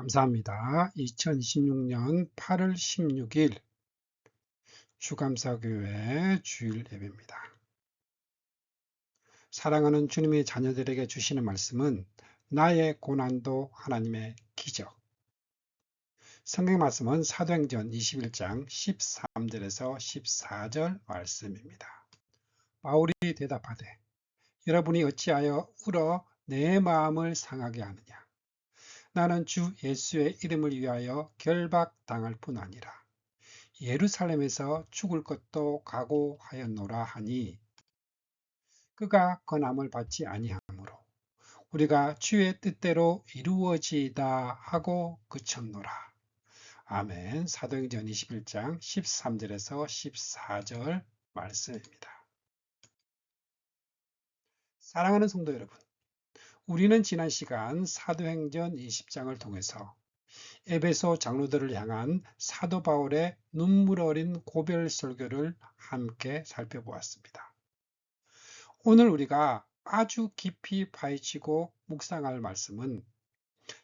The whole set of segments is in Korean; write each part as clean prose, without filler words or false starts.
감사합니다. 2026년 8월 16일 주감사교회 주일 예배입니다. 사랑하는 주님의 자녀들에게 주시는 말씀은 나의 고난도 하나님의 기적. 성경 말씀은 사도행전 21장 13절에서 14절 말씀입니다. 바울이 대답하되 여러분이 어찌하여 울어 내 마음을 상하게 하느냐. 나는 주 예수의 이름을 위하여 결박당할 뿐 아니라 예루살렘에서 죽을 것도 각오하였노라 하니 그가 권함을 받지 아니하므로 우리가 주의 뜻대로 이루어지이다 하고 그쳤노라. 아멘. 사도행전 21장 13절에서 14절 말씀입니다. 사랑하는 성도 여러분, 우리는 지난 시간 사도행전 20장을 통해서 에베소 장로들을 향한 사도 바울의 눈물 어린 고별 설교를 함께 살펴보았습니다. 오늘 우리가 아주 깊이 파헤치고 묵상할 말씀은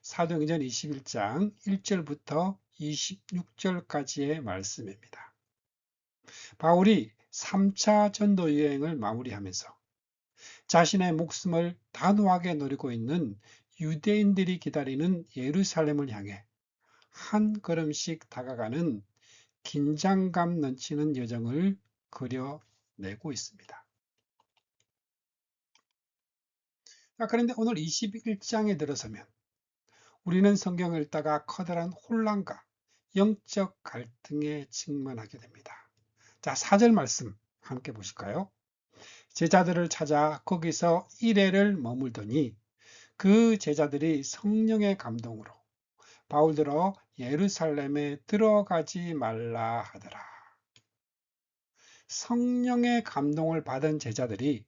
사도행전 21장 1절부터 26절까지의 말씀입니다. 바울이 3차 전도 여행을 마무리하면서 자신의 목숨을 단호하게 노리고 있는 유대인들이 기다리는 예루살렘을 향해 한 걸음씩 다가가는 긴장감 넘치는 여정을 그려내고 있습니다. 그런데 오늘 21장에 들어서면 우리는 성경을 읽다가 커다란 혼란과 영적 갈등에 직면하게 됩니다. 자, 4절 말씀 함께 보실까요? 제자들을 찾아 거기서 1회를 머물더니 그 제자들이 성령의 감동으로 바울들어 예루살렘에 들어가지 말라 하더라. 성령의 감동을 받은 제자들이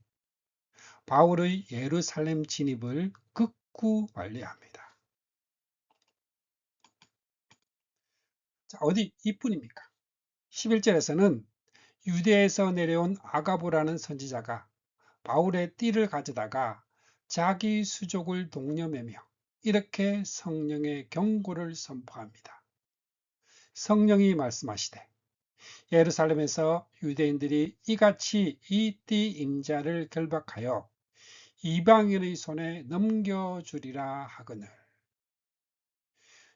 바울의 예루살렘 진입을 극구 관리합니다. 자, 어디 이뿐입니까? 11절에서는 유대에서 내려온 아가보라는 선지자가 바울의 띠를 가져다가 자기 수족을 독려매며 이렇게 성령의 경고를 선포합니다. 성령이 말씀하시되 예루살렘에서 유대인들이 이같이 이 띠 임자를 결박하여 이방인의 손에 넘겨주리라 하거늘.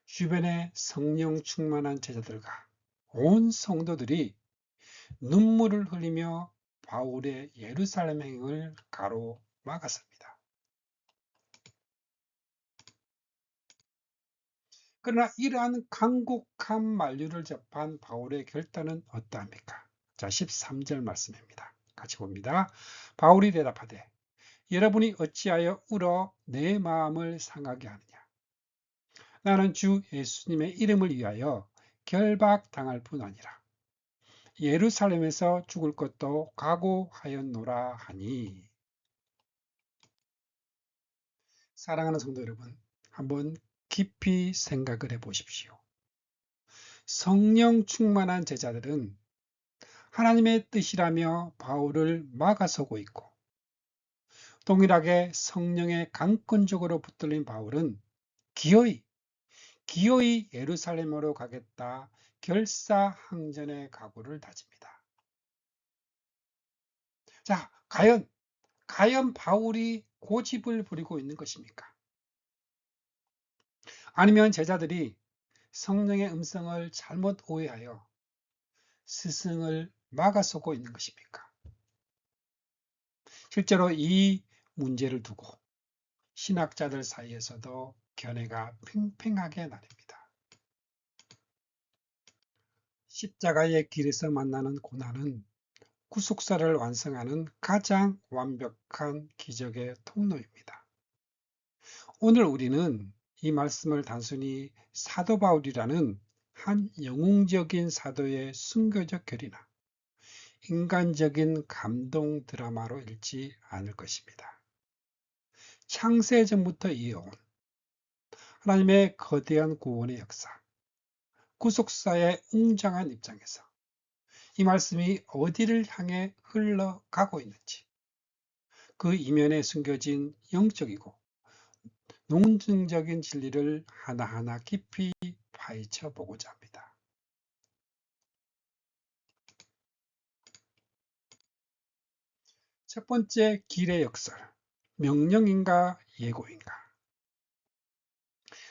주변에 성령 충만한 제자들과 온 성도들이 눈물을 흘리며 바울의 예루살렘 행을 가로막았습니다. 그러나 이러한 간곡한 만류를 접한 바울의 결단은 어떠합니까? 자, 13절 말씀입니다. 같이 봅니다. 바울이 대답하되 여러분이 어찌하여 울어 내 마음을 상하게 하느냐. 나는 주 예수님의 이름을 위하여 결박당할 뿐 아니라 예루살렘에서 죽을 것도 각오하였노라 하니. 사랑하는 성도 여러분, 한번 깊이 생각을 해 보십시오. 성령 충만한 제자들은 하나님의 뜻이라며 바울을 막아서고 있고, 동일하게 성령에 강권적으로 붙들린 바울은 기어이 예루살렘으로 가겠다 결사항전의 각오를 다집니다. 자, 과연 바울이 고집을 부리고 있는 것입니까? 아니면 제자들이 성령의 음성을 잘못 오해하여 스승을 막아서고 있는 것입니까? 실제로 이 문제를 두고 신학자들 사이에서도 견해가 팽팽하게 나뉩니다. 십자가의 길에서 만나는 고난은 구속사를 완성하는 가장 완벽한 기적의 통로입니다. 오늘 우리는 이 말씀을 단순히 사도 바울이라는 한 영웅적인 사도의 순교적 결이나 인간적인 감동 드라마로 읽지 않을 것입니다. 창세전부터 이어온 하나님의 거대한 구원의 역사, 구속사의 웅장한 입장에서 이 말씀이 어디를 향해 흘러가고 있는지, 그 이면에 숨겨진 영적이고 논증적인 진리를 하나하나 깊이 파헤쳐 보고자 합니다. 첫 번째, 길의 역설. 명령인가 예고인가?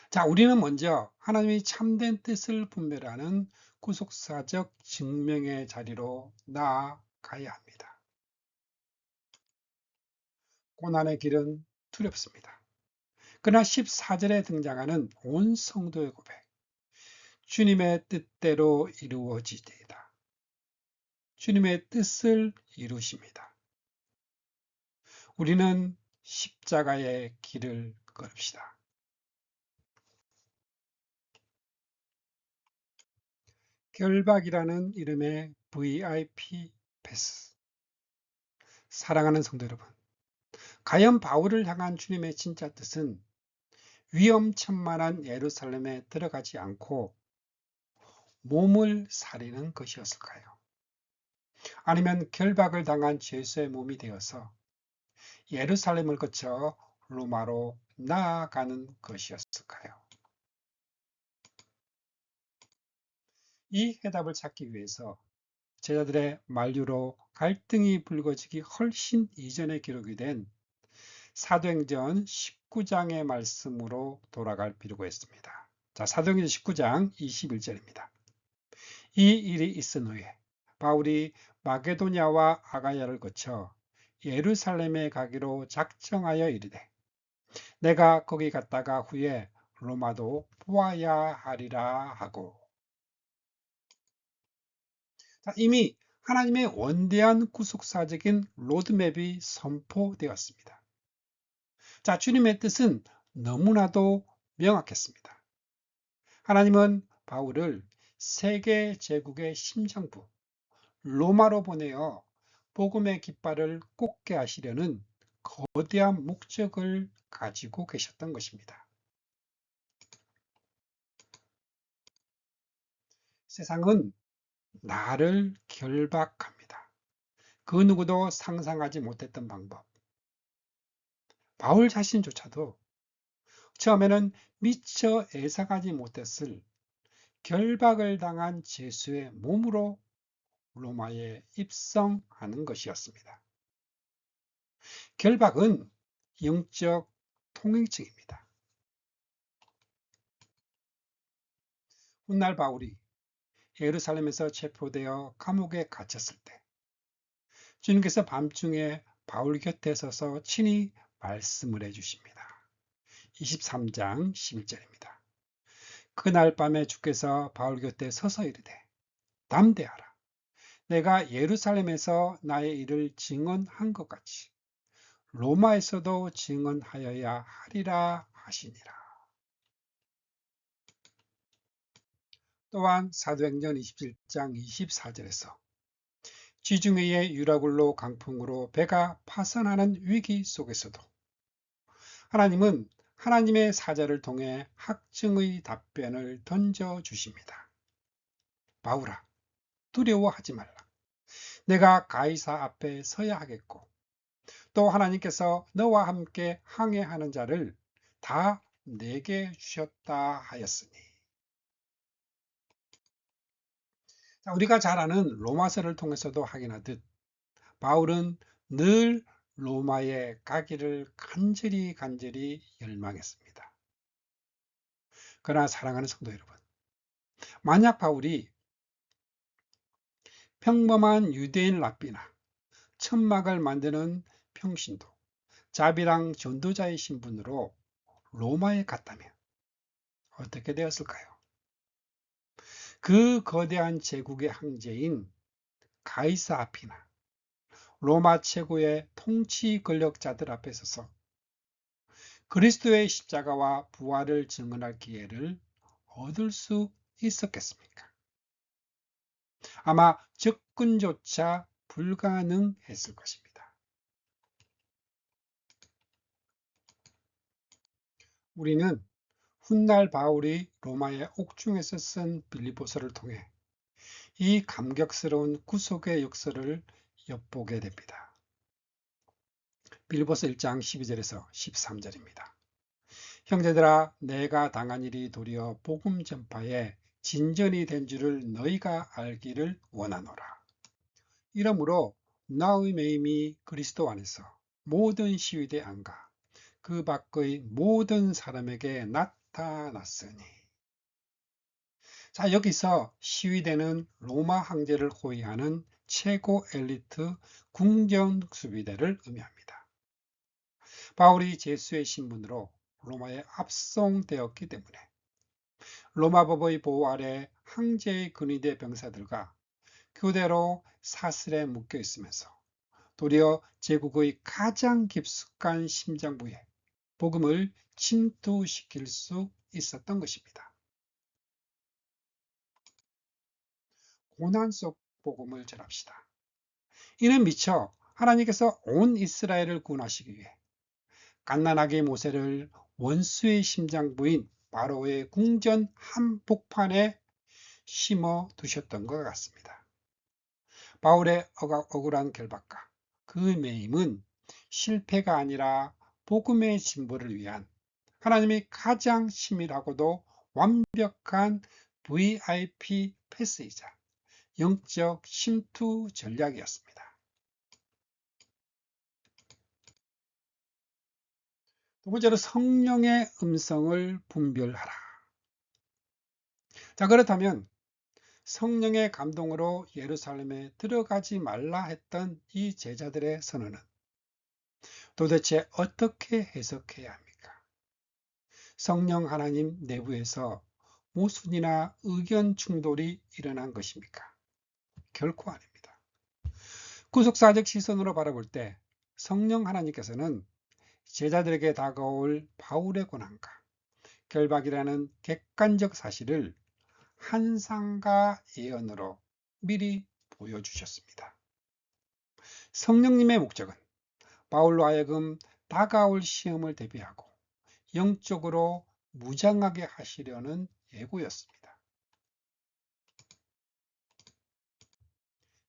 자, 우리는 먼저 하나님의 참된 뜻을 분별하는 구속사적 증명의 자리로 나아가야 합니다. 고난의 길은 두렵습니다. 그러나 14절에 등장하는 온 성도의 고백. 주님의 뜻대로 이루어지리이다. 주님의 뜻을 이루십니다. 우리는 십자가의 길을 걸읍시다. 결박이라는 이름의 VIP 패스. 사랑하는 성도 여러분, 과연 바울을 향한 주님의 진짜 뜻은 위험천만한 예루살렘에 들어가지 않고 몸을 사리는 것이었을까요? 아니면 결박을 당한 죄수의 몸이 되어서 예루살렘을 거쳐 로마로 나아가는 것이었을까요? 이 해답을 찾기 위해서 제자들의 만류로 갈등이 불거지기 훨씬 이전에 기록이 된 사도행전 19장의 말씀으로 돌아갈 필요가 있습니다. 자, 사도행전 19장 21절입니다. 이 일이 있은 후에 바울이 마게도냐와 아가야를 거쳐 예루살렘에 가기로 작정하여 이르되 내가 거기 갔다가 후에 로마도 보아야 하리라 하고. 자, 이미 하나님의 원대한 구속사적인 로드맵이 선포되었습니다. 자, 주님의 뜻은 너무나도 명확했습니다. 하나님은 바울을 세계 제국의 심장부 로마로 보내어 복음의 깃발을 꽂게 하시려는 거대한 목적을 가지고 계셨던 것입니다. 세상은 나를 결박합니다. 그 누구도 상상하지 못했던 방법. 바울 자신조차도 처음에는 미처 예상하지 못했을 결박을 당한 죄수의 몸으로 로마에 입성하는 것이었습니다. 결박은 영적 통행증입니다. 훗날 바울이 예루살렘에서 체포되어 감옥에 갇혔을 때 주님께서 밤중에 바울 곁에 서서 친히 말씀을 해주십니다. 23장 11절입니다. 그날 밤에 주께서 바울 곁에 서서 이르되 담대하라. 내가 예루살렘에서 나의 일을 증언한 것 같이 로마에서도 증언하여야 하리라 하시니라. 또한 사도행전 27장 24절에서 지중해의 유라굴로 강풍으로 배가 파선하는 위기 속에서도 하나님은 하나님의 사자를 통해 학증의 답변을 던져주십니다. 바울아, 두려워하지 말라. 내가 가이사 앞에 서야 하겠고 또 하나님께서 너와 함께 항해하는 자를 다 내게 주셨다 하였으니. 자, 우리가 잘 아는 로마서를 통해서도 확인하듯 바울은 늘 로마에 가기를 간절히 열망했습니다. 그러나 사랑하는 성도 여러분, 만약 바울이 평범한 유대인 랍비나 천막을 만드는 평신도, 자비랑 전도자의 신분으로 로마에 갔다면 어떻게 되었을까요? 그 거대한 제국의 황제인 가이사 앞이나 로마 최고의 통치 권력자들 앞에 서서 그리스도의 십자가와 부활을 증언할 기회를 얻을 수 있었겠습니까? 아마 접근조차 불가능했을 것입니다. 우리는 훗날 바울이 로마의 옥중에서 쓴 빌립보서를 통해 이 감격스러운 구속의 역사를 엿보게 됩니다. 빌립보서 1장 12절에서 13절입니다. 형제들아, 내가 당한 일이 도리어 복음 전파에 진전이 된 줄을 너희가 알기를 원하노라. 이러므로 나의 매임이 그리스도 안에서 모든 시위대 안과 그 밖의 모든 사람에게 나타났으니. 자, 여기서 시위대는 로마 황제를 호위하는 최고 엘리트 궁정 수비대를 의미합니다. 바울이 제수의 신분으로 로마에 압송되었기 때문에 로마 법의 보호 아래 황제의 근위대 병사들과 교대로 사슬에 묶여 있으면서 도리어 제국의 가장 깊숙한 심장부에 복음을 침투시킬 수 있었던 것입니다. 고난 속 복음을 전합시다. 이는 미처 하나님께서 온 이스라엘을 구원하시기 위해 갓난아기 모세를 원수의 심장부인 바로의 궁전 한복판에 심어 두셨던 것 같습니다. 바울의 억울한 결박과 그 매임은 실패가 아니라 복음의 진보를 위한 하나님의 가장 치밀하고도 완벽한 VIP 패스이자 영적 침투 전략이었습니다. 두 번째로 성령의 음성을 분별하라. 자, 그렇다면 성령의 감동으로 예루살렘에 들어가지 말라 했던 이 제자들의 선언은 도대체 어떻게 해석해야 합니까? 성령 하나님 내부에서 모순이나 의견 충돌이 일어난 것입니까? 결코 아닙니다. 구속사적 시선으로 바라볼 때 성령 하나님께서는 제자들에게 다가올 바울의 고난과 결박이라는 객관적 사실을 환상과 예언으로 미리 보여주셨습니다. 성령님의 목적은 바울로 하여금 다가올 시험을 대비하고 영적으로 무장하게 하시려는 예고였습니다.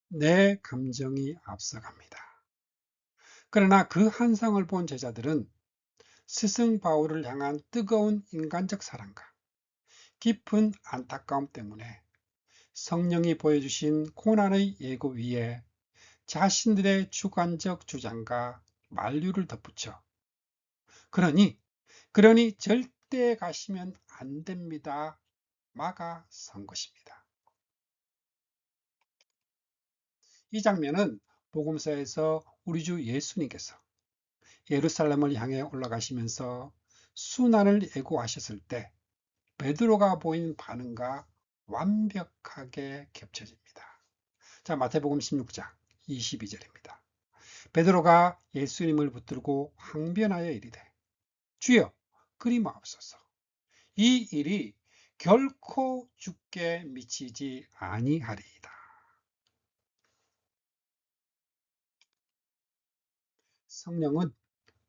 내 감정이 앞서갑니다. 그러나 그 환상을 본 제자들은 스승 바울을 향한 뜨거운 인간적 사랑과 깊은 안타까움 때문에 성령이 보여주신 고난의 예고 위에 자신들의 주관적 주장과 만류를 덧붙여 그러니 절대 가시면 안 됩니다. 막아선 것입니다. 이 장면은 복음서에서 우리 주 예수님께서 예루살렘을 향해 올라가시면서 순환을 예고하셨을 때 베드로가 보인 반응과 완벽하게 겹쳐집니다. 자, 마태복음 16장 22절입니다. 베드로가 예수님을 붙들고 항변하여 이르되 주여 그리 마옵소서. 이 일이 결코 죽게 미치지 아니하리이다. 성령은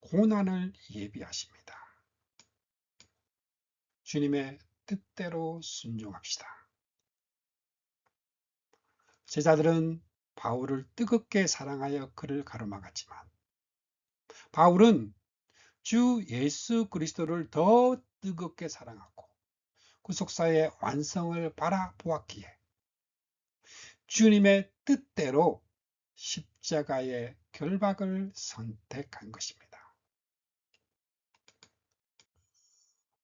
고난을 예비하십니다. 주님의 뜻대로 순종합시다. 제자들은 바울을 뜨겁게 사랑하여 그를 가로막았지만 바울은 주 예수 그리스도를 더 뜨겁게 사랑하고 구속사의 완성을 바라보았기에 주님의 뜻대로 십자가의 결박을 선택한 것입니다.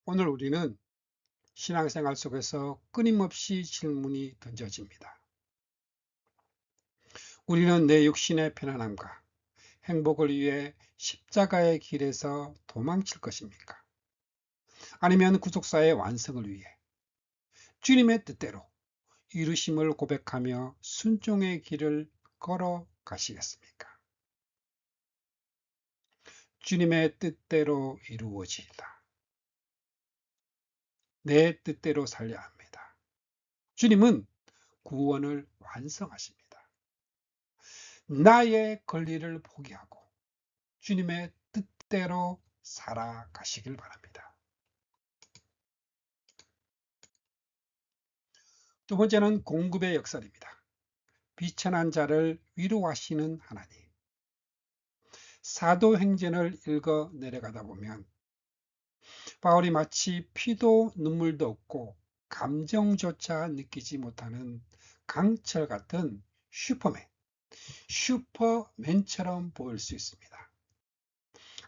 오늘 우리는 신앙생활 속에서 끊임없이 질문이 던져집니다. 우리는 내 육신의 편안함과 행복을 위해 십자가의 길에서 도망칠 것입니까? 아니면 구속사의 완성을 위해 주님의 뜻대로 이루심을 고백하며 순종의 길을 걸어가시겠습니까? 주님의 뜻대로 이루어지이다. 내 뜻대로 살려야 합니다. 주님은 구원을 완성하십니다. 나의 권리를 포기하고 주님의 뜻대로 살아가시길 바랍니다. 두 번째는 공급의 역설입니다. 비천한 자를 위로하시는 하나님. 사도행전을 읽어 내려가다 보면 바울이 마치 피도 눈물도 없고 감정조차 느끼지 못하는 강철 같은 슈퍼맨처럼 보일 수 있습니다.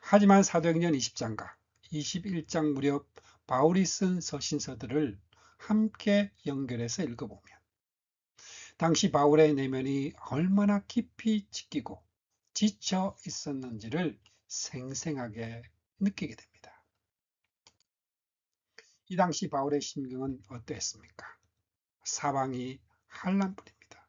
하지만 사도행전 20장과 21장 무렵 바울이 쓴 서신서들을 함께 연결해서 읽어보면 당시 바울의 내면이 얼마나 깊이 찢기고 지쳐 있었는지를 생생하게 느끼게 됩니다. 이 당시 바울의 심경은 어떠했습니까? 사방이 한란뿐입니다.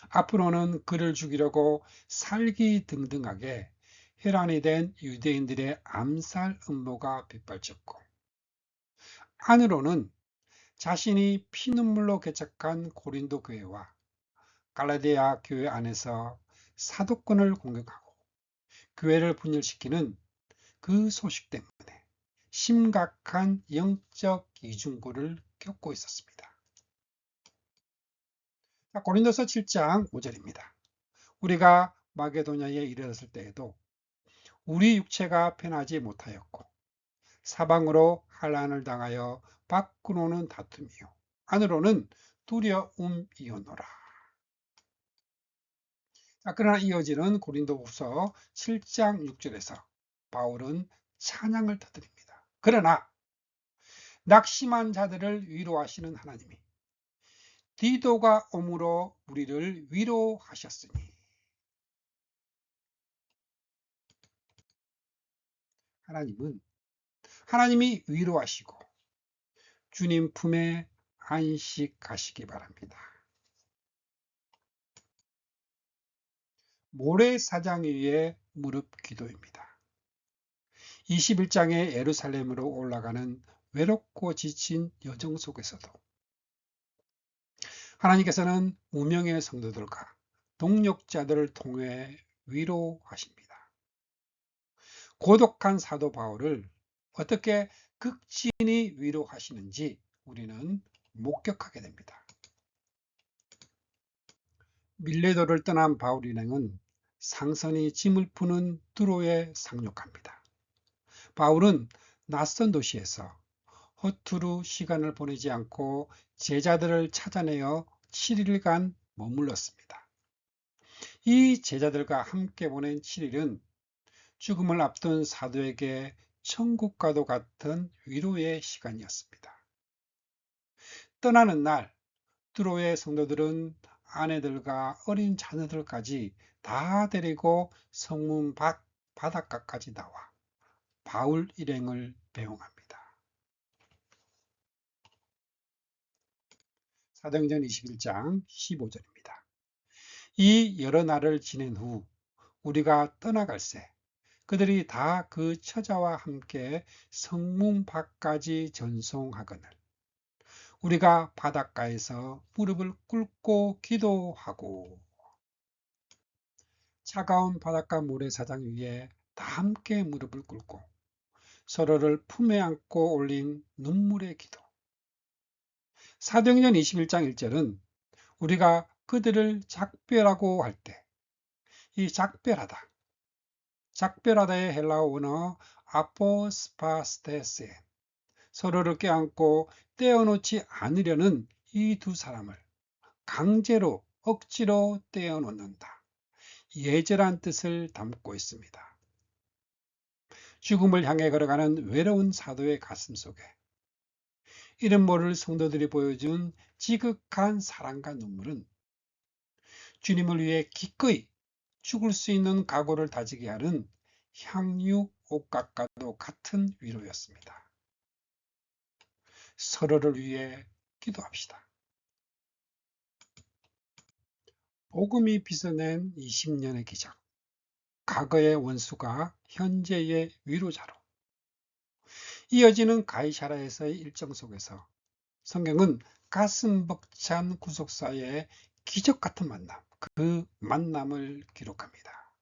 앞으로는 그를 죽이려고 살기등등하게 혈안이 된 유대인들의 암살 음모가 빗발쳤고, 안으로는 자신이 피눈물로 개척한 고린도 교회와 갈라디아 교회 안에서 사도권을 공격하고 교회를 분열시키는 그 소식 때문에 심각한 영적 이중고를 겪고 있었습니다. 고린도서 7장 5절입니다. 우리가 마게도냐에 이르렀을 때에도 우리 육체가 편하지 못하였고 사방으로 환난을 당하여 밖으로는 다툼이요 안으로는 두려움이었노라. 그러나 이어지는 고린도후서 7장 6절에서 바울은 찬양을 터뜨립니다. 그러나 낙심한 자들을 위로하시는 하나님이 디도가 오므로 우리를 위로하셨으니. 하나님이 위로하시고 주님 품에 안식하시기 바랍니다. 모래사장 위의 무릎 기도입니다. 21장의 예루살렘으로 올라가는 외롭고 지친 여정 속에서도 하나님께서는 무명의 성도들과 동역자들을 통해 위로하십니다. 고독한 사도 바울을 어떻게 극진히 위로하시는지 우리는 목격하게 됩니다. 밀레도를 떠난 바울 일행은 상선이 짐을 푸는 두로에 상륙합니다. 바울은 낯선 도시에서 허투루 시간을 보내지 않고 제자들을 찾아내어 7일간 머물렀습니다. 이 제자들과 함께 보낸 7일은 죽음을 앞둔 사도에게 천국과도 같은 위로의 시간이었습니다. 떠나는 날 두로의 성도들은 아내들과 어린 자녀들까지 다 데리고 성문 바닷가까지 나와 바울 일행을 배웅합니다. 사도행전 21장 15절입니다. 이 여러 날을 지낸 후 우리가 떠나갈새 그들이 다 그 처자와 함께 성문 밖까지 전송하거늘 우리가 바닷가에서 무릎을 꿇고 기도하고. 차가운 바닷가 모래사장 위에 다 함께 무릎을 꿇고 서로를 품에 안고 올린 눈물의 기도. 사도행전 21장 1절은 우리가 그들을 작별하고 할 때 이 작별하다의 헬라어 원어 아포스파스테세, 서로를 껴안고 떼어놓지 않으려는 이 두 사람을 강제로 억지로 떼어놓는다, 예절한 뜻을 담고 있습니다. 죽음을 향해 걸어가는 외로운 사도의 가슴 속에 이름 모를 성도들이 보여준 지극한 사랑과 눈물은 주님을 위해 기꺼이 죽을 수 있는 각오를 다지게 하는 향유 옥각과도 같은 위로였습니다. 서로를 위해 기도합시다. 복음이 빚어낸 20년의 기적, 과거의 원수가 현재의 위로자로 이어지는 가이사라에서의 일정 속에서 성경은 가슴 벅찬 구속사의 기적 같은 만남, 그 만남을 기록합니다.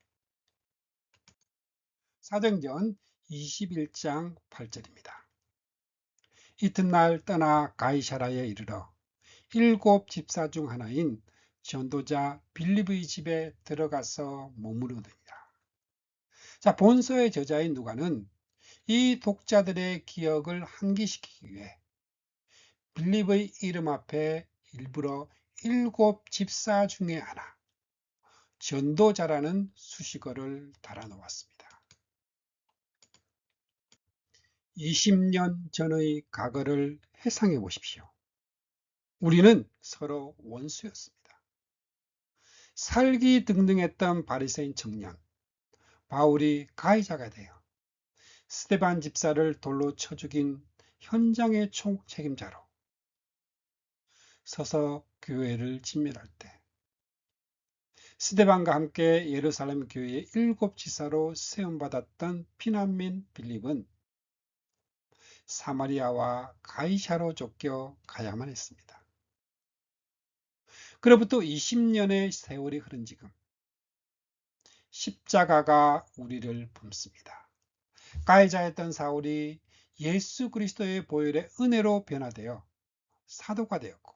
사도행전 21장 8절입니다. 이튿날 떠나 가이사라에 이르러 7 집사 중 하나인 전도자 빌립의 집에 들어가서 머무르더니라. 본서의 저자인 누가는 이 독자들의 기억을 환기시키기 위해 빌립의 이름 앞에 일부러 7집사 중에 하나, 전도자라는 수식어를 달아놓았습니다. 20년 전의 과거를 회상해 보십시오. 우리는 서로 원수였습니다. 살기 등등했던 바리새인 청년 바울이 가해자가 되어 스데반 집사를 돌로 쳐 죽인 현장의 총책임자로 서서 교회를 진멸할 때 스데반과 함께 예루살렘 교회의 7지사로 세움받았던 피난민 빌립은 사마리아와 가이사로 쫓겨 가야만 했습니다. 그로부터 20년의 세월이 흐른 지금 십자가가 우리를 품습니다. 가해자였던 사울이 예수 그리스도의 보혈의 은혜로 변화되어 사도가 되었고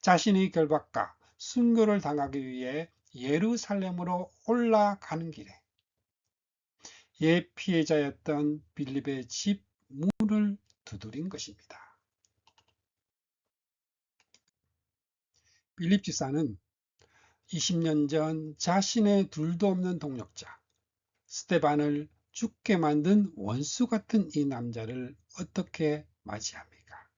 자신의 결박과 순교를 당하기 위해 예루살렘으로 올라가는 길에 옛 피해자였던 빌립의 집 문을 두드린 것입니다. 빌립 지사는 20년 전 자신의 둘도 없는 동력자 스데반을 죽게 만든 원수 같은 이 남자를 어떻게 맞이합니까?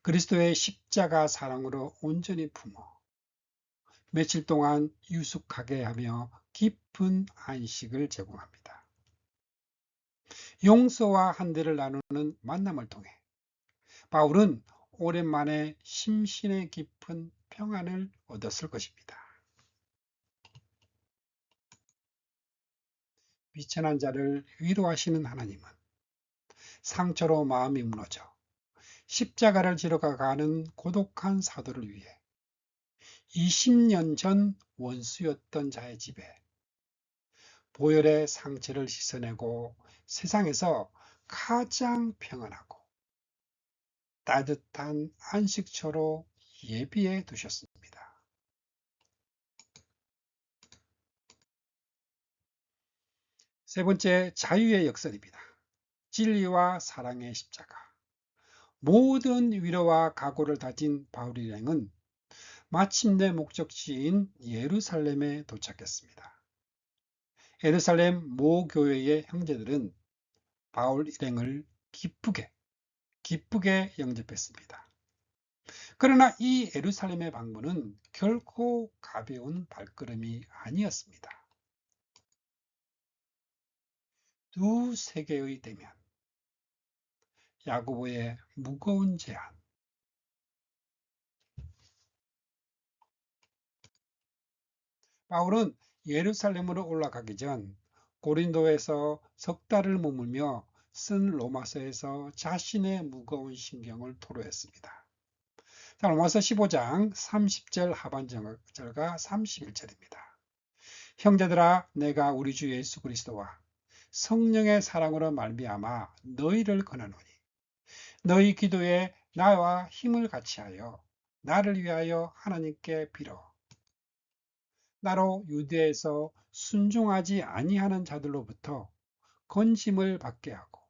그리스도의 십자가 사랑으로 온전히 품어 며칠 동안 유숙하게 하며 깊은 안식을 제공합니다. 용서와 한대를 나누는 만남을 통해 바울은 오랜만에 심신의 깊은 평안을 얻었을 것입니다. 비천한 자를 위로하시는 하나님은 상처로 마음이 무너져 십자가를 지러 가는 고독한 사도를 위해 20년 전 원수였던 자의 집에 보혈의 상처를 씻어내고 세상에서 가장 평안하고 따뜻한 안식처로 예비해 두셨습니다. 세 번째, 자유의 역설입니다. 진리와 사랑의 십자가. 모든 위로와 각오를 다진 바울 일행은 마침내 목적지인 예루살렘에 도착했습니다. 예루살렘 모 교회의 형제들은 바울 일행을 기쁘게 영접했습니다. 그러나 이 예루살렘의 방문은 결코 가벼운 발걸음이 아니었습니다. 두 세계의 대면, 야고보의 무거운 제안. 바울은 예루살렘으로 올라가기 전 고린도에서 석 달을 머물며 쓴 로마서에서 자신의 무거운 심경을 토로했습니다. 자, 로마서 15장 30절 하반절과 31절입니다. 형제들아, 내가 우리 주 예수 그리스도와 성령의 사랑으로 말미암아 너희를 권하노니 너희 기도에 나와 힘을 같이하여 나를 위하여 하나님께 빌어 나로 유대에서 순종하지 아니하는 자들로부터 건짐을 받게 하고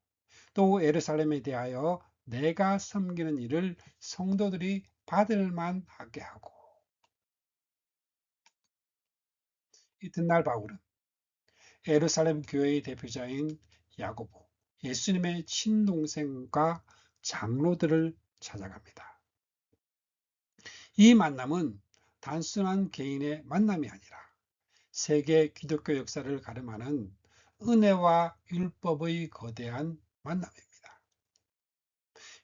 또 예루살렘에 대하여 내가 섬기는 일을 성도들이 받을 만하게 하고. 이튿날 바울은 예루살렘 교회의 대표자인 야고보, 예수님의 친동생과 장로들을 찾아갑니다. 이 만남은 단순한 개인의 만남이 아니라 세계 기독교 역사를 가름하는 은혜와 율법의 거대한 만남입니다.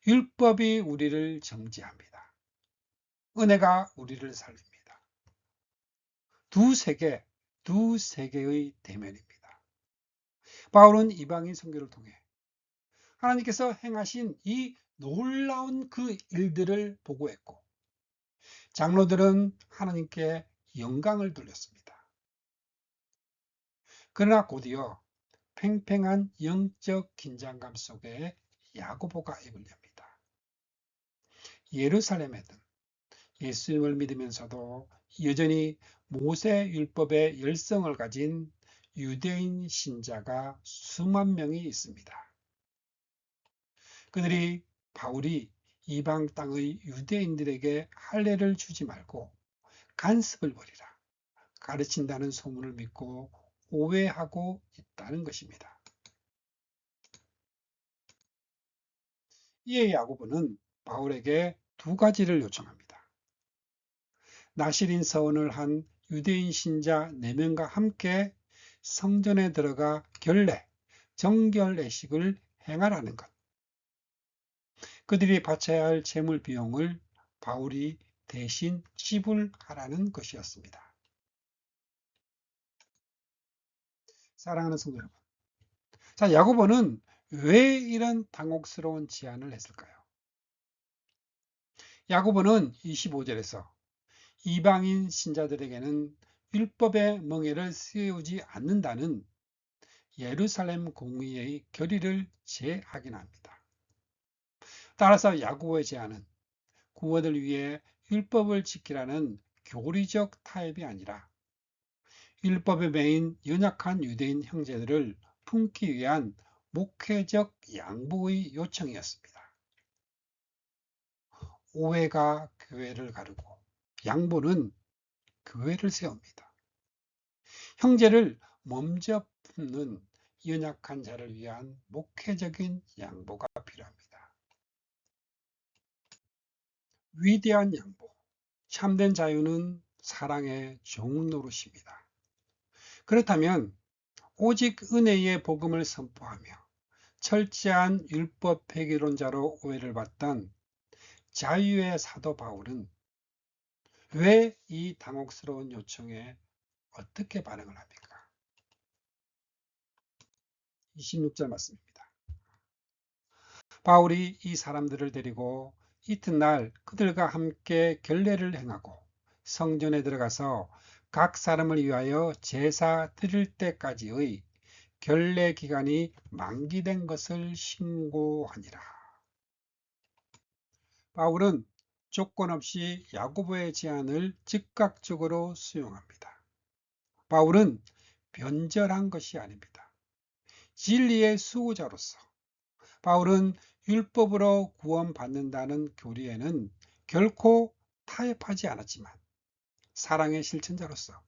율법이 우리를 정죄합니다. 은혜가 우리를 살립니다. 두 세계의 대면입니다. 바울은 이방인 선교를 통해 하나님께서 행하신 이 놀라운 그 일들을 보고했고 장로들은 하나님께 영광을 돌렸습니다. 그러나 곧이어 팽팽한 영적 긴장감 속에 야고보가 입을 엽니다. 예루살렘에든 예수님을 믿으면서도 여전히 모세 율법의 열성을 가진 유대인 신자가 수만 명이 있습니다. 그들이 바울이 이방 땅의 유대인들에게 할례를 주지 말고 간습을 버리라 가르친다는 소문을 믿고 오해하고 있다는 것입니다. 이에 야고보는 바울에게 두 가지를 요청합니다. 나실인 서원을 한 유대인 신자 4명과 함께 성전에 들어가 결례, 정결례식을 행하라는 것. 그들이 바쳐야 할 재물 비용을 바울이 대신 지불하라는 것이었습니다. 사랑하는 성도 여러분, 자, 야고보는 왜 이런 당혹스러운 제안을 했을까요? 야고보는 25절에서 이방인 신자들에게는 율법의 멍에를 씌우지 않는다는 예루살렘 공의의 결의를 재확인합니다. 따라서 야고보의 제안은 구원을 위해 율법을 지키라는 교리적 타협이 아니라 율법의 매인 연약한 유대인 형제들을 품기 위한 목회적 양보의 요청이었습니다. 오해가 교회를 가르고 양보는 교회를 세웁니다. 형제를 먼저 품는 연약한 자를 위한 목회적인 양보가 필요합니다. 위대한 양보, 참된 자유는 사랑의 종노릇입니다. 그렇다면 오직 은혜의 복음을 선포하며 철저한 율법 폐기론자로 오해를 받던 자유의 사도 바울은 왜 이 당혹스러운 요청에 어떻게 반응을 합니까? 26절 말씀입니다. 바울이 이 사람들을 데리고 이튿날 그들과 함께 결례를 행하고 성전에 들어가서 각 사람을 위하여 제사 드릴 때까지의 결례 기간이 만기된 것을 신고하니라. 바울은 조건 없이 야고보의 제안을 즉각적으로 수용합니다. 바울은 변절한 것이 아닙니다. 진리의 수호자로서 바울은 율법으로 구원받는다는 교리에는 결코 타협하지 않았지만 사랑의 실천자로서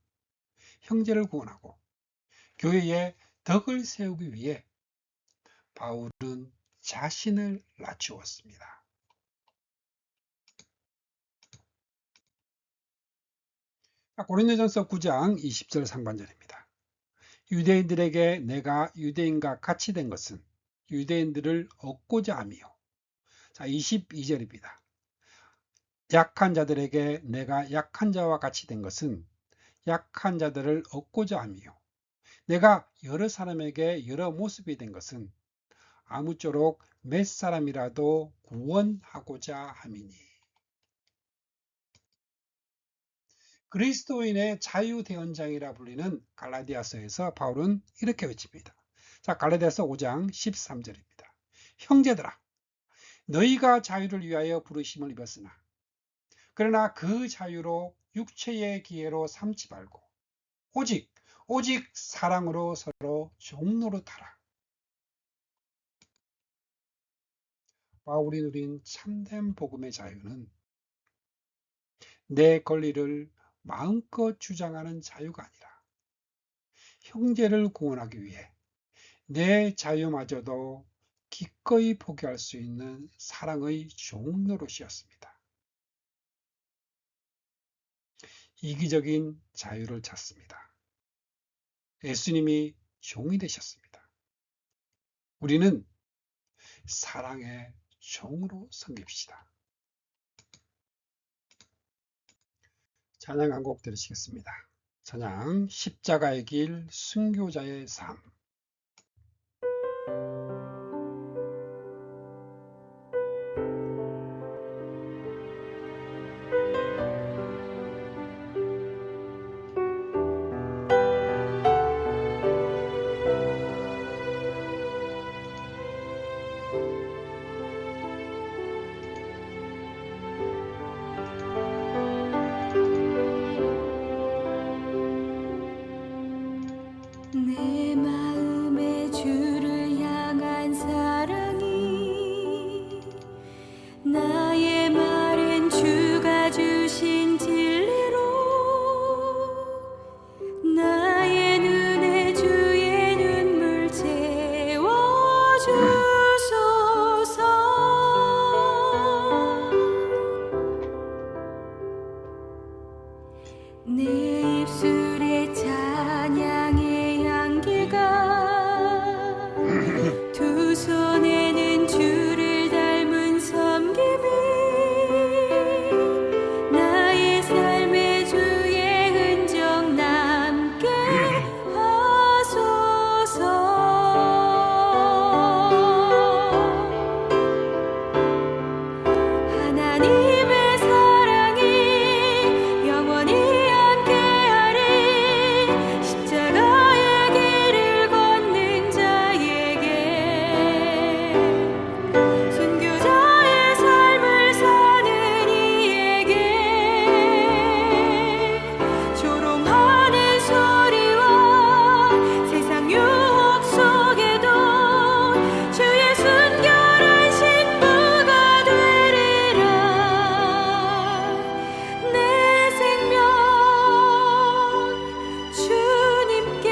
형제를 구원하고 교회에 덕을 세우기 위해 바울은 자신을 낮추었습니다. 고린도전서 9장 20절 상반절입니다. 유대인들에게 내가 유대인과 같이 된 것은 유대인들을 얻고자 함이요. 자, 22절입니다. 약한 자들에게 내가 약한 자와 같이 된 것은 약한 자들을 얻고자 함이요. 내가 여러 사람에게 여러 모습이 된 것은 아무쪼록 몇 사람이라도 구원하고자 함이니. 그리스도인의 자유대언장이라 불리는 갈라디아서에서 바울은 이렇게 외칩니다. 자, 갈라디아서 5장 13절입니다. 형제들아, 너희가 자유를 위하여 부르심을 입었으나 그러나 그 자유로 육체의 기회로 삼지 말고 오직 사랑으로 서로 종노릇하라. 바울이 누린 참된 복음의 자유는 내 권리를 마음껏 주장하는 자유가 아니라 형제를 구원하기 위해 내 자유마저도 기꺼이 포기할 수 있는 사랑의 종노릇이었습니다. 이기적인 자유를 찾습니다. 예수님이 종이 되셨습니다. 우리는 사랑의 종으로 섬깁시다. 찬양 한 곡 들으시겠습니다. 찬양 십자가의 길 순교자의 삶. 내 내 입술에 찬양의 향기가 두 손에는 주를 닮은 섬김이 나의 삶의 주의 흔적 남게 하소서. 하나님의 사랑이 영원히 함께하리. 십자가의 길을 걷는 자에게, 순교자의 삶을 사는 이에게, 조롱하는 소리와 세상 유혹 속에도 주의 순결한 신부가 되리라. 내 생명 주님께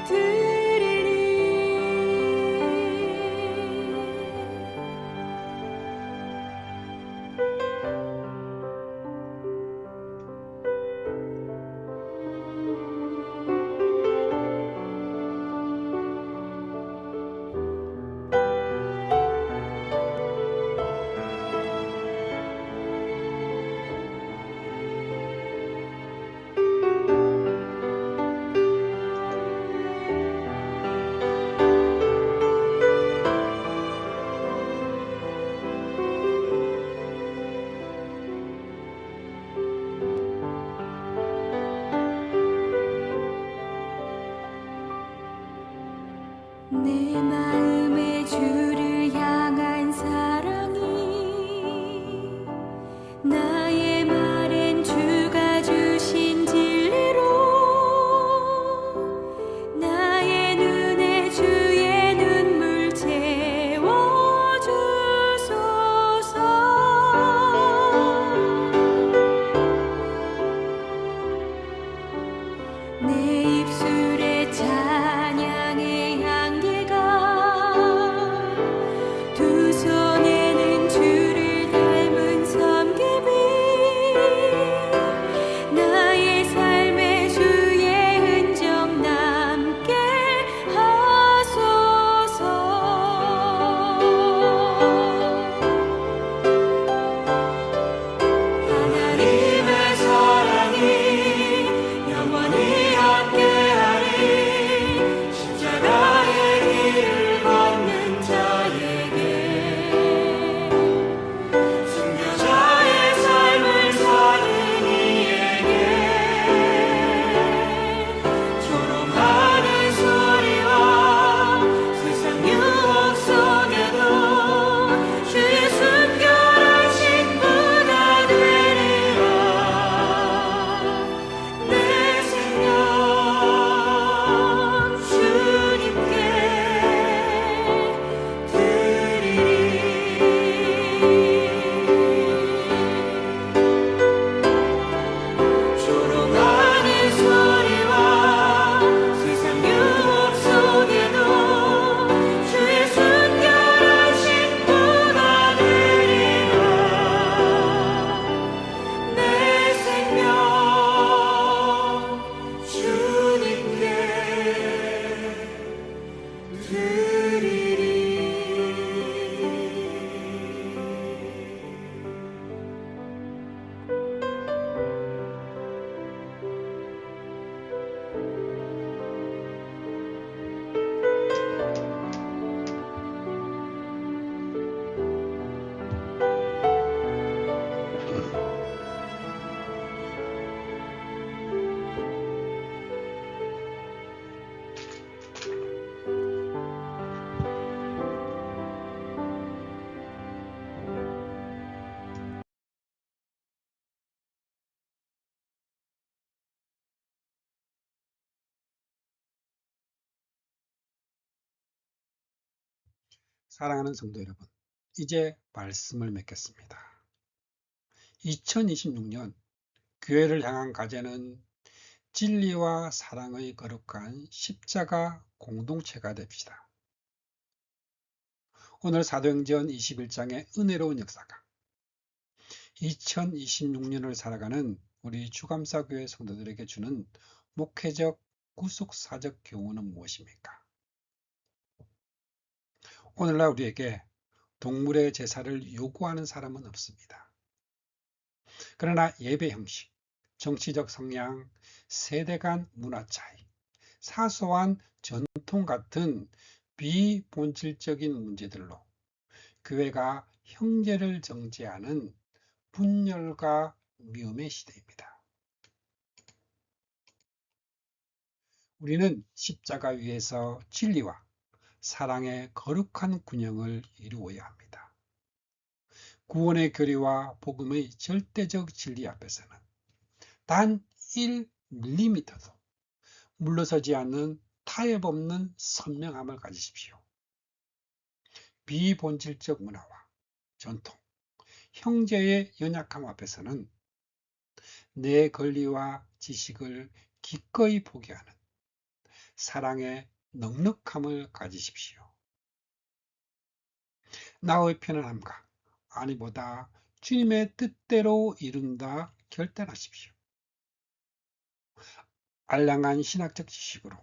드리리. 내 마음의 주를 향한 사랑이 나의 말엔 주가 주신 진리로 나의 눈에 주의 눈물 채워주소서. 내 입술에 찬양의 향기가 두 손에는 주를 닮은 섬김이 나의 삶의 주의 흔적 남게 하소서. 하나님의 사랑이 영원히 함께하리. 십자가의 길을 걷는 자에게, 순교자의 삶을 사는 이에게, 조롱하는 소리와 세상 유혹 속에도 주의 순결한 신부가 되리라. 내 생명 주님께 드리리. 조롱하는 소리와 세상 유혹 속에도 주의 순결한 신부가 되리라. 내 생명 주님께 드리리. 사랑하는 성도 여러분, 이제 말씀을 맺겠습니다. 2026년 교회를 향한 과제는 진리와 사랑의 거룩한 십자가 공동체가 됩시다. 오늘 사도행전 21장의 은혜로운 역사가 2026년을 살아가는 우리 주감사교회 성도들에게 주는 목회적 구속사적 교훈은 무엇입니까? 오늘날 우리에게 동물의 제사를 요구하는 사람은 없습니다. 그러나 예배 형식, 정치적 성향, 세대 간 문화 차이, 사소한 전통 같은 비본질적인 문제들로 교회가 형제를 정죄하는 분열과 미움의 시대입니다. 우리는 십자가 위에서 진리와 사랑의 거룩한 균형을 이루어야 합니다. 구원의 교리와 복음의 절대적 진리 앞에서는 단 1mm도 물러서지 않는 타협 없는 선명함을 가지십시오. 비본질적 문화와 전통, 형제의 연약함 앞에서는 내 권리와 지식을 기꺼이 포기하는 사랑의 넉넉함을 가지십시오. 나의 편안함과 아니보다 주님의 뜻대로 이룬다 결단하십시오. 알량한 신학적 지식으로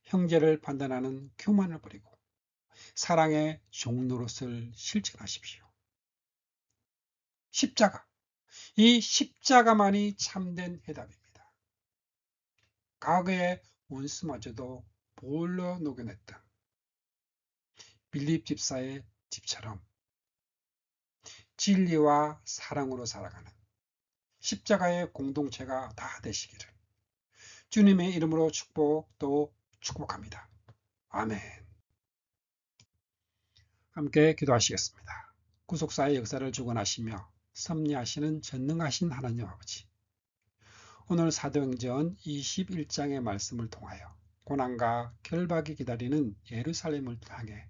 형제를 판단하는 교만을 버리고 사랑의 종노릇을 실천하십시오. 십자가, 이 십자가만이 참된 해답입니다. 과거의 원수마저도 보일러 녹여냈던 빌립 집사의 집처럼 진리와 사랑으로 살아가는 십자가의 공동체가 다 되시기를 주님의 이름으로 축복합니다. 아멘. 함께 기도하시겠습니다. 구속사의 역사를 주관하시며 섭리하시는 전능하신 하나님 아버지, 오늘 사도행전 21장의 말씀을 통하여 고난과 결박이 기다리는 예루살렘을 향해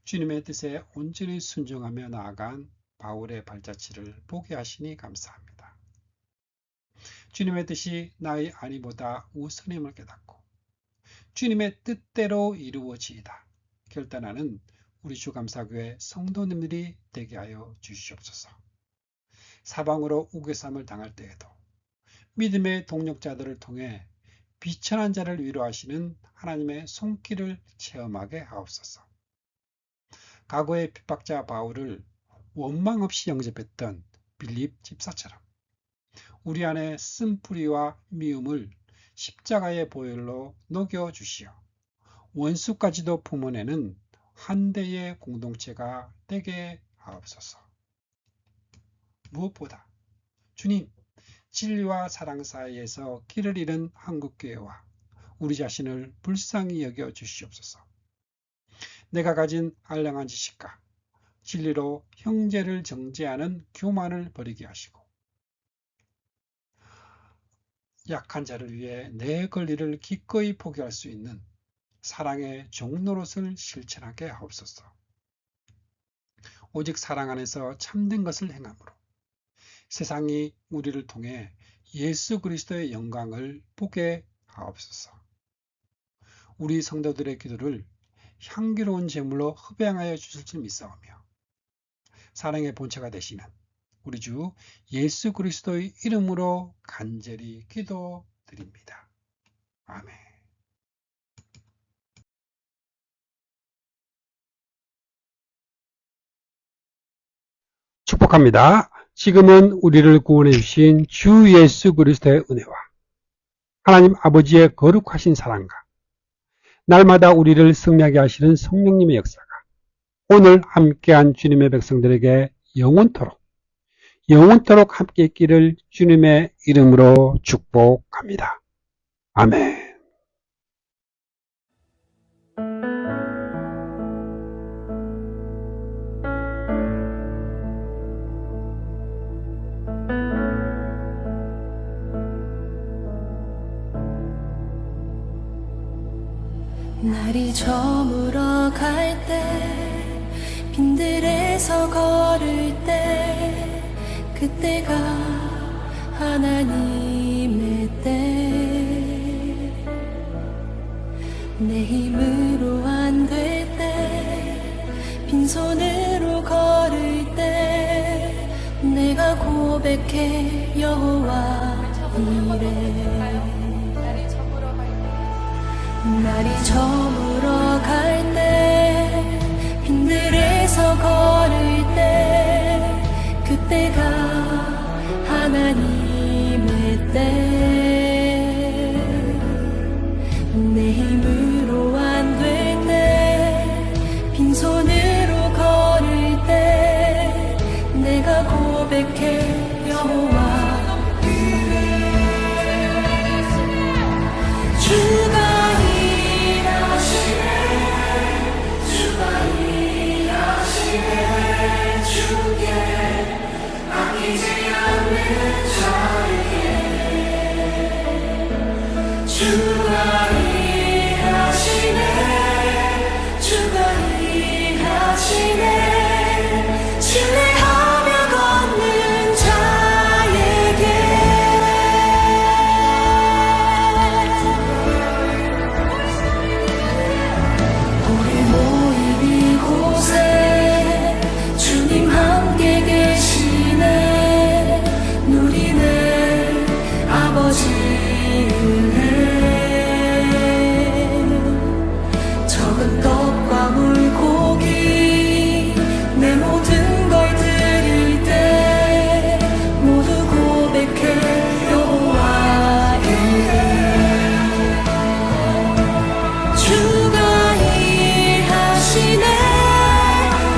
주님의 뜻에 온전히 순종하며 나아간 바울의 발자취를 보게 하시니 감사합니다. 주님의 뜻이 나의 아니보다 우선임을 깨닫고 주님의 뜻대로 이루어지이다 결단하는 우리 주감사교회 성도님들이 되게 하여 주시옵소서. 사방으로 우겨쌈을 당할 때에도 믿음의 동력자들을 통해 비천한 자를 위로하시는 하나님의 손길을 체험하게 하옵소서. 과거의 핍박자 바울을 원망 없이 영접했던 빌립 집사처럼 우리 안에 쓴뿌리와 미움을 십자가의 보혈로 녹여주시어 원수까지도 품어내는 한 대의 공동체가 되게 하옵소서. 무엇보다 주님, 진리와 사랑 사이에서 길을 잃은 한국교회와 우리 자신을 불쌍히 여겨 주시옵소서. 내가 가진 알량한 지식과 진리로 형제를 정죄하는 교만을 버리게 하시고 약한 자를 위해 내 권리를 기꺼이 포기할 수 있는 사랑의 종노릇을 실천하게 하옵소서. 오직 사랑 안에서 참된 것을 행함으로 세상이 우리를 통해 예수 그리스도의 영광을 보게 하옵소서. 우리 성도들의 기도를 향기로운 제물로 흡양하여 주실 줄 믿사오며 사랑의 본체가 되시는 우리 주 예수 그리스도의 이름으로 간절히 기도드립니다. 아멘. 축복합니다. 지금은 우리를 구원해 주신 주 예수 그리스도의 은혜와 하나님 아버지의 거룩하신 사랑과 날마다 우리를 승리하게 하시는 성령님의 역사가 오늘 함께한 주님의 백성들에게 영원토록 함께 있기를 주님의 이름으로 축복합니다. 아멘. 날이 저물어 갈 때 빈들에서 걸을 때 그때가 하나님의 때 내 힘으로 안 될 때 빈손으로 걸을 때 내가 고백해 여호와 이래 날이 저물어 갈 때 빈들에서 걸을 때 그때가 하나님의 때 내 힘으로 안 될 때 빈손으로 걸을 때 내가 고백해 여호와 주가 일하시네 주가 일하시네 주께 아끼지 않는 자에게 주가 일하시네 주가 일하시네 신뢰하며 걷는 자에게 우리 모인 이곳에 주님 함께 계시네 누리네 아버지 은혜 적은 떡과 물고기 내 모든 걸 드릴 때 모두 고백해 여호와 이래 주가 일하시네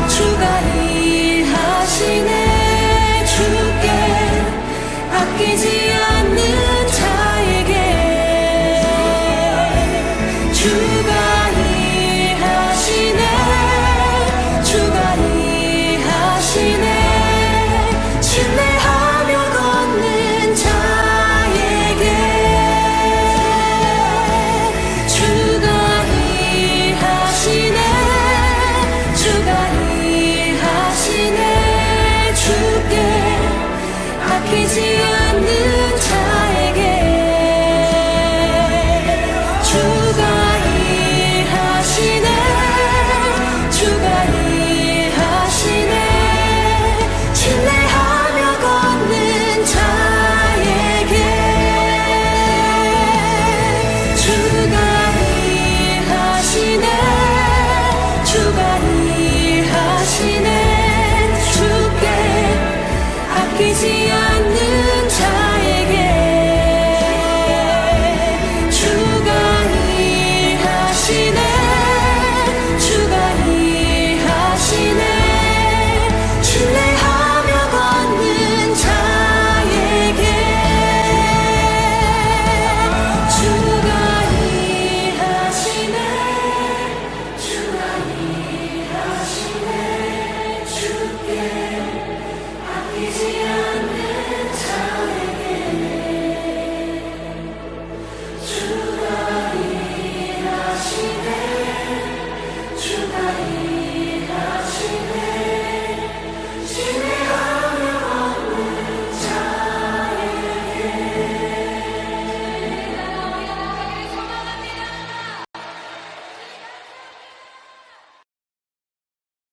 주가 일하시네 주께 아끼지 않는 자에게 주가 일하시네 주가 일하시네 신뢰하며 걷는 자에게 주가 일하시네 주가 일하시네 주께 아끼지 않는 자에게 주가 일하시네 주가 일하시네 신뢰하며 걷는 자에게 주가 일하시네 주가 일하시네 주께 아끼지 않는